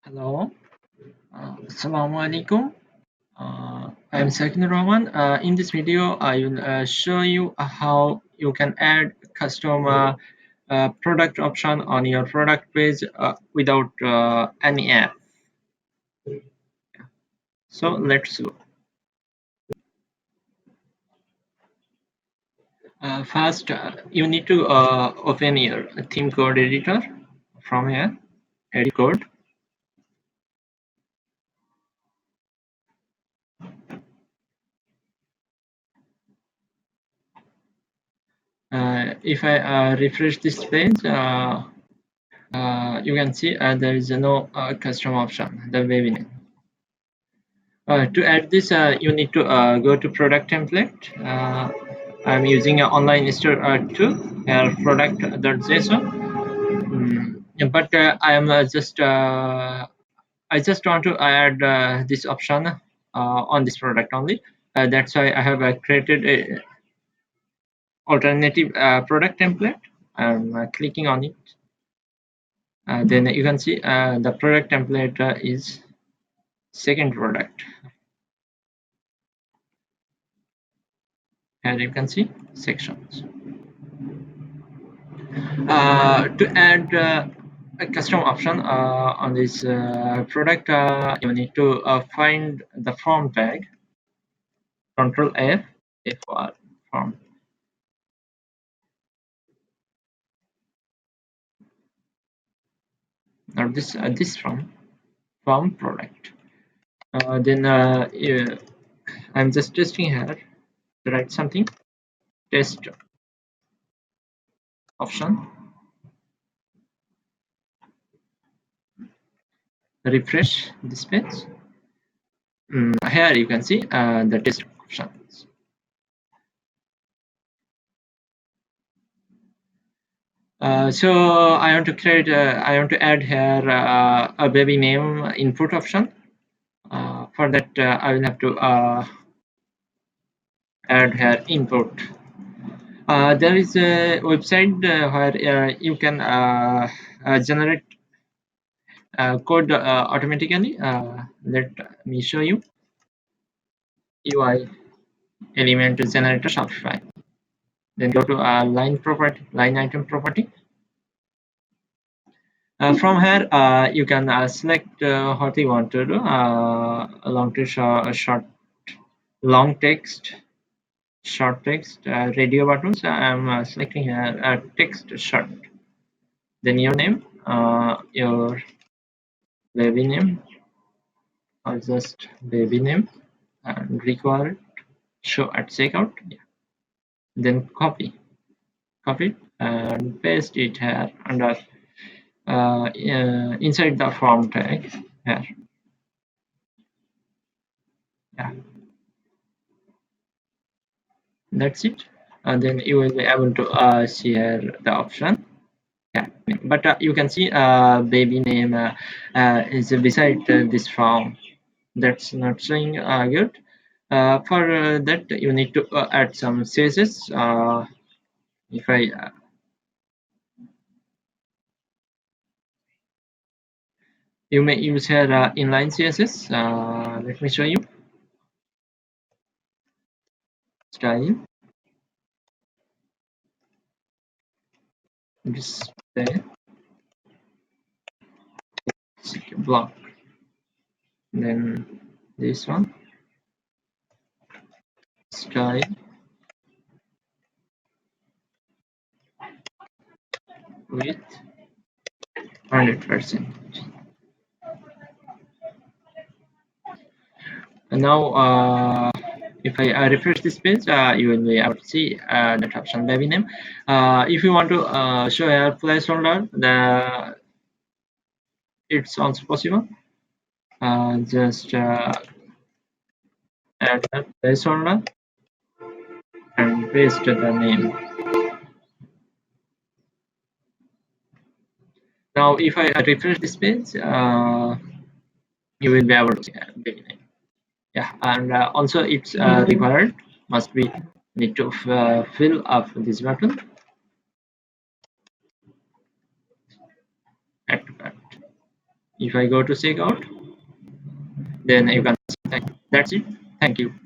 Hello, Assalamu alaikum. I am Sakin Rahman. In this video, I will show you how you can add custom product option on your product page without any app. So let's go. First, you need to open your theme code editor from here. Edit code. If I refresh this page, you can see there is no custom option, the baby name. To add this, you need to go to product template. I'm using an online store too, product.json. But I am I just want to add this option on this product only. That's why I have created a alternative product template. I'm clicking on it. Then you can see the product template is second product. Here you can see sections. To add a custom option on this product, you need to find the form tag. Control F for form. Not this form product. Then I'm just testing here to write something. Test option. Refresh this page. Here you can see the test options. So I want to create. I want to add here a baby name input option. For that, I will have to add here input. There is a website where you can generate code automatically. Let me show you. UI element generator Shopify. Then go to line item property. From here, you can select what you want to do. Long to short, long text, short text, radio buttons. I'm selecting here text short. Then your name, your baby name, or just baby name, and required show at checkout. Yeah. Then copy it and paste it here under inside the form tag here. Yeah, that's it. And then you will be able to see here the option. Yeah, but you can see baby name is beside this form. That's not showing good. For that, you need to add some CSS. If I you may use here inline CSS. Let me show you. Style, display, block. Then this one, style, with 100%. And now, if I refresh this page, you will be able to see that option baby name. If you want to show a placeholder, it's also possible. Just add a placeholder and paste the name. Now, if I refresh this page, you will be able to see baby name. Yeah, and also it's required must be need to fill up this button. Add to cart. If I go to checkout, then you can see. That's it. Thank you.